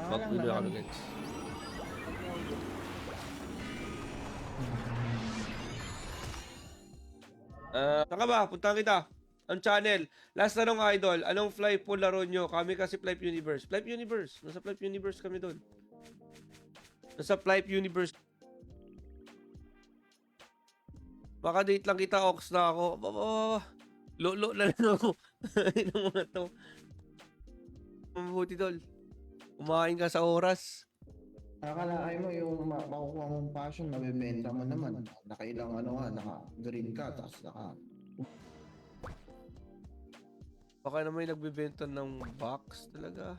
Back lang win na naman. kami, guys. Saan ka ba? Puntahan kita. Ang channel. Last tanong, idol. Anong fly pool laro nyo? Kami kasi Flight Universe. Flight Universe. Nasa Flight Universe kami doon. Nasa Flight Universe. Baka date lang kita, Ox na ako. Lolo na lang ako. Ano mga to? Mabuti, tol. Kumain ka sa oras. Akalain mo yung makukuha mong passion, mabibenta mo naman. Nakailang ano nga, naka-green ka, tapos Baka naman yung nagbibenta ng box talaga.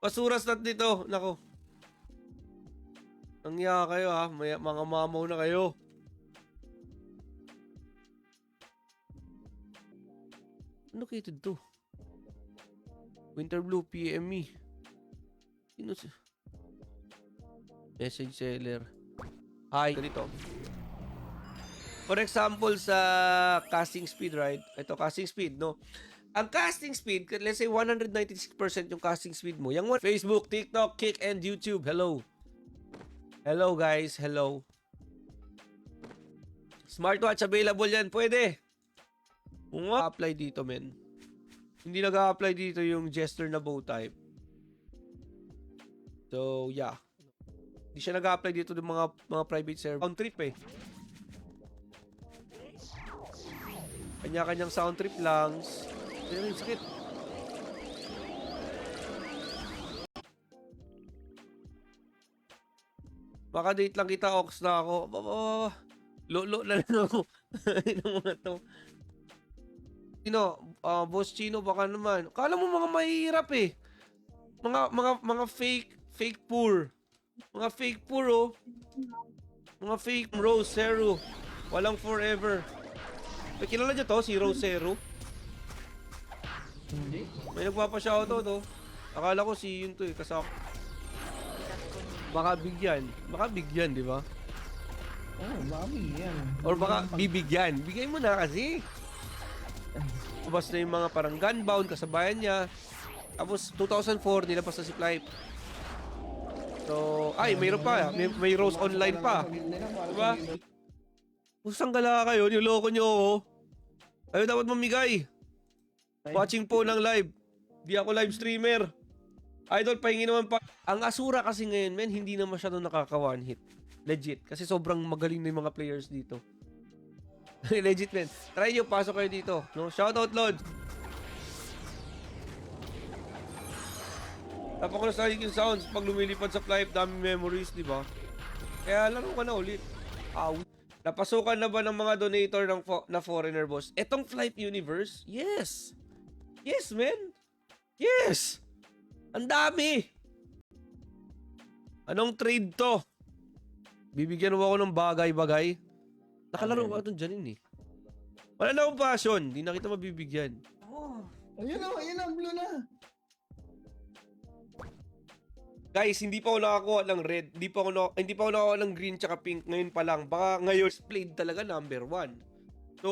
Pasuras natin dito. Nako. Nangya kayo ha. May, mga mamaw na kayo. Ano kayo to? Winter Blue PME. Sino si... Message seller. Hi. Ganito. For example, sa casting speed, right? Ito, casting speed, no? Ang casting speed, let's say 196% yung casting speed mo. Yung Facebook, TikTok, Kick, and YouTube. Hello. Hello, guys. Hello. Smartwatch available yan. Pwede. Kung apply dito, men. Hindi nag-a-apply dito yung gesture na bow type. So, yeah. Hindi siya nag-a-apply dito ng mga private server. Sound trip eh. Kanya-kanyang sound trip lang. Ayun, sakit. Baka date lang kita, Ox na ako. Lolo na lang ako. Ano mga to? Boss Chino, baka naman. Kala mo mga mahirap eh. Mga fake poor. Mga fake poor, oh. Mga fake Rose Zero. Walang forever. May kilala nyo to, si Rose Zero? hindi. May nagpapashoutout, oh. Akala ko si yun to eh, kasak. Baka bigyan. Baka bigyan, di ba? Oh, babi yan. Or baka bibigyan. Bigay mo na kasi. Ubas na yung mga parang Gunbound, kasabayan niya. Tapos 2004, nilabas na si Flight. So, ay, mayroon pa. May Rose Online pa. Diba? Pusang gala kayo, niloko nyo ako. Ayaw dapat mamigay. Watching po ng live. Di ako live streamer. Idol, pahingi naman pa. Ang Asura kasi ngayon, men, hindi na masyado nakaka-one hit. Legit. Kasi sobrang magaling na yung mga players dito. Legit, men. Try nyo, pasok kayo dito. No? Shoutout, Lord. Napaka-nostalgic yung sounds pag lumilipad sa flight, daming memories, di ba? Kaya laro ka na ulit. Napasukan na ba ng mga donator na foreigner, boss? Etong Flight Universe? Yes! Yes, man! Yes! Ang dami! Anong trade to? Bibigyan mo ako ng bagay-bagay? Nakalaro ka doon dyan eh. Wala na akong passion. Di na kita mabibigyan. Oh, ayun na, blue na. Guys, hindi pa ako nakakuha ng red. Hindi pa ako nakakuha ng green tsaka pink. Ngayon pa lang. Baka ngayon, Blade talaga number 1. So,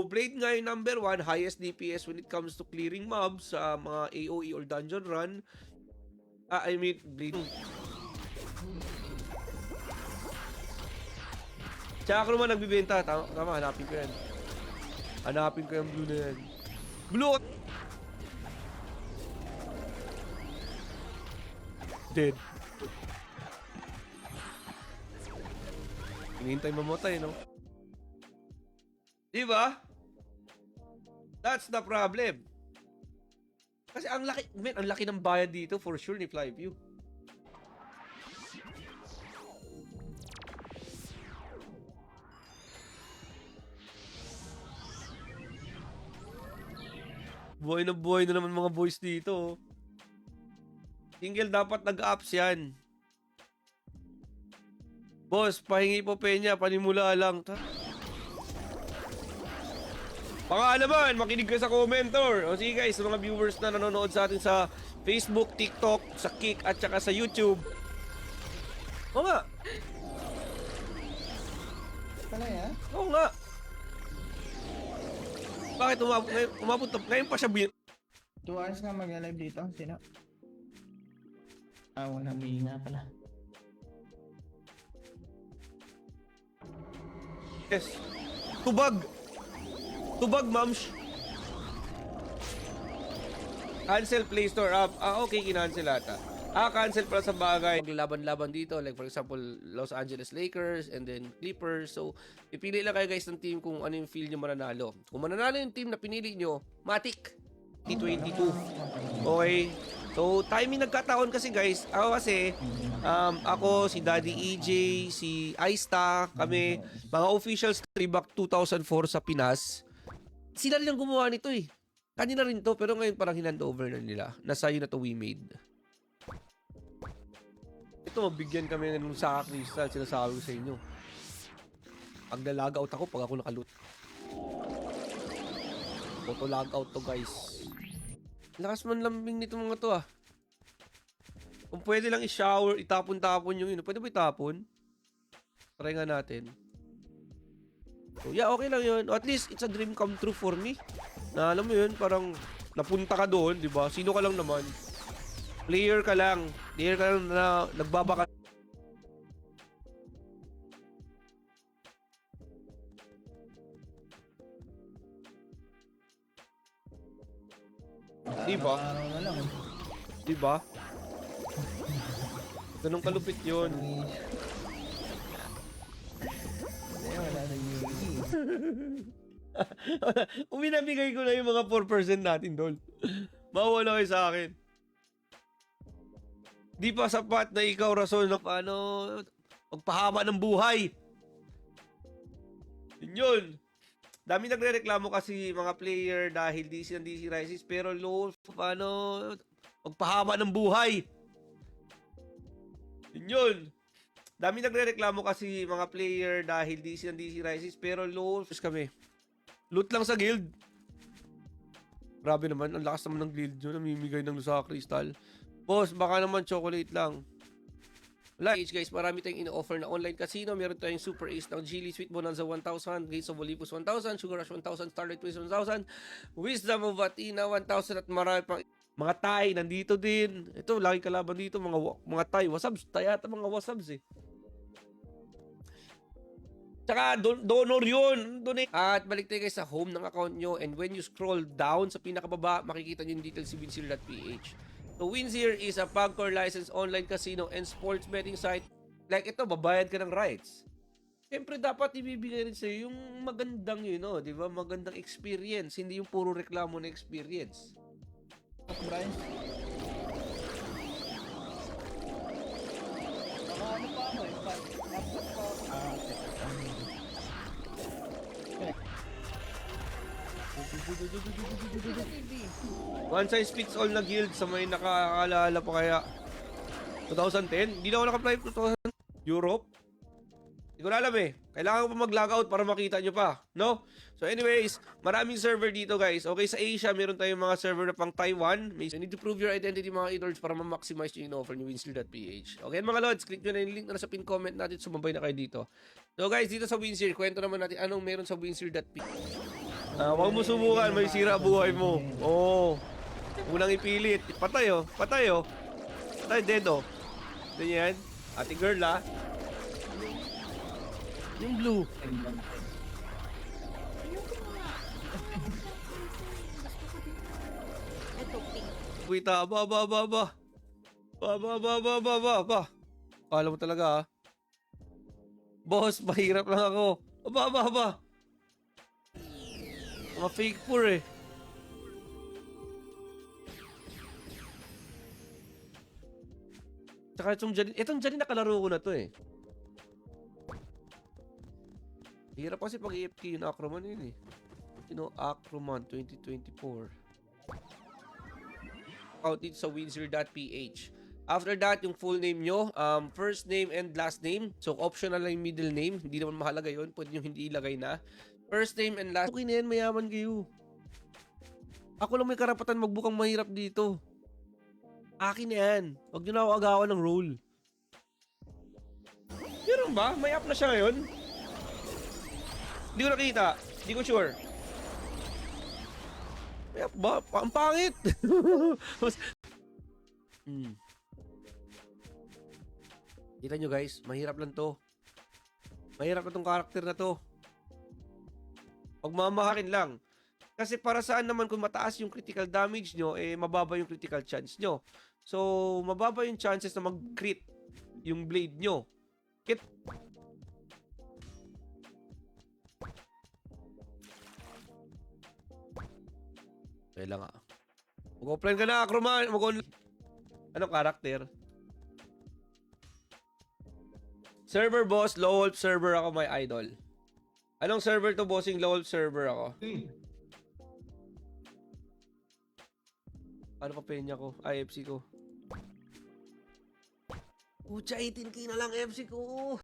Blade ngayon number 1. Highest DPS when it comes to clearing mobs sa mga AoE or dungeon run. I mean, Blade. Tsaka ako naman nagbibenta. Tama, hanapin ko yan. Hanapin ko yung blue na yan. Blue! Dead. Hinihintay mamatay, no? Diba? That's the problem. Kasi ang laki ng bayad dito for sure ni Flyview. Buhay na naman mga boys dito. Single dapat nag-ups yan. Boss, pahingi po penya, panimula lang. Baka naman, makinig ka sa commenter. O sige guys, sa mga viewers na nanonood sa atin sa Facebook, TikTok, sa Kick at saka sa YouTube. Oo nga. Talay, ha? Oo nga. Bakit umabot na? Ngayon pa siya 2 hours nga mag-live dito. Sino? Ah, walang may nga pala. Yes. Tubag! Tubag, mams! Cancel Play Store app. Okay, kinancel ata. Cancel pala sa bagay. Maglaban-laban dito. Like for example, Los Angeles Lakers and then Clippers. So, ipili lang kayo guys ng team kung ano yung feel nyo mananalo. Kung mananalo yung team na pinili nyo, Matic. T22. Okay. So, timing nagkataon kasi guys. Ako, si Daddy EJ, si Aista, kami, mga officials back 2004 sa Pinas. Sila rin ang gumawa nito eh. Kanina rin to, pero ngayon parang hinandover na nila. Nasa yun na to we made. Ito, mabigyan kami ng sa Crystal. Sinasabi ko sa inyo. Pag na-log out ako, pag ako nakalut. Auto log out to guys. Lakas man lambing nito mga to ah. Kung pwede lang i-shower, itapon-tapon yung yun. Pwede ba itapon? Try nga natin. So yeah, okay lang yun. At least, it's a dream come true for me. Na alam mo yun, parang napunta ka doon, di ba? Sino ka lang naman? Player ka lang. Player ka lang na nagbabaka. Di ba? Araw na lang. Di ba? Ganun kalupit yun. Wala na Yugi. Uminabigay ko na yung mga 4% natin doon. Mawala kayo sa akin. Di pa sapat na ikaw rason na paano magpahaba ng buhay. Yun. Dami nagre-reklamo kasi mga player dahil DC ng DC Rises pero low paano magpahaba ng buhay. Yun. Dami nagre-reklamo kasi mga player dahil DC ng DC Rises pero low kami. Loot lang sa guild. Grabe naman, ang lakas naman ng guild yun. Namimigay ng sa Crystal. Boss, baka naman chocolate lang. Wala, guys, marami tayong ino-offer na online casino. Meron tayong Super Ace ng Geely, Sweet Bonanza 1,000, Gates of Olympus 1,000, Sugar Rush 1,000, Starlight Twist 1,000, Wisdom of Athena 1,000 at marami pang mga Thai nandito din. Ito, lagi kalaban dito, mga Thai. Wasabs, Thai ata mga wasabs eh. Tsaka, donor yun. Donate. At balik tayo guys sa home ng account nyo. And when you scroll down sa pinakababa, makikita nyo yung details sa winzero.ph. So, Winzero is a PAGCOR licensed online casino and sports betting site. Like ito, babayad ka ng rights. Siyempre, dapat ibibigay rin sa'yo yung magandang yun, no? Di ba? Magandang experience. Hindi yung puro reklamo na experience. Brian. Ano pa ako eh? Laptop pa ako. One size fits all na guild sa may nakakaalala pa kaya 2010? Hindi na ako naka-apply 2000 Europe? Hindi ko na alam eh. Kailangan ko pa mag-logout para makita nyo pa. No? So anyways, maraming server dito guys. Okay, sa Asia, meron tayong mga server na pang Taiwan. You need to prove your identity mga idolz para ma-maximize yung in-offer nyo winzero.ph. Okay mga lods, click nyo na yung link na nasa pin comment natin. Sumabay na kayo dito. So guys, dito sa Winzero, kwento naman natin anong meron sa winzero.ph. Huwag mo subukan, may sira buhay mo. Oo. Unang ipilit. Patay oh. Patay oh. Patay, dead oh. Ganyan. Ate girl ah. Yung blue. Kuita, ba. Kala mo talaga ah. Boss, mahirap lang ako. Ba. Mga fake poor eh. Tsaka itong dyan nakalaro ko na to eh. Hirap kasi pag AFK yung Acroman yun eh. Acroman 2024. Out dito sa winzero.ph. After that, yung full name nyo, first name and last name. So, optional lang yung middle name. Hindi naman mahalaga yun. Pwede nyo hindi ilagay na. First name and last. Okay na yan, mayaman kayo. Ako lang may karapatan magbukang mahirap dito. Akin na yan. Huwag nyo na ako agawan ng role. Meron ba? May up na siya ngayon? Hindi ko nakita. Hindi ko sure. Ang pangit! Kita nyo guys, mahirap lang to. Mahirap na tong karakter na to. Pagmamahakin lang. Kasi para saan naman kung mataas yung critical damage nyo, mababa yung critical chance nyo. So, mababa yung chances na mag-crit yung blade nyo. Kailan nga. Mag-offline ka na, Acroman. Anong karakter? Server boss, low wolf server ako, my idol. Anong server to, bossing? Low wolf server ako. Ano pa penya ko? FC ko. Pucha, 18k na lang FC ko.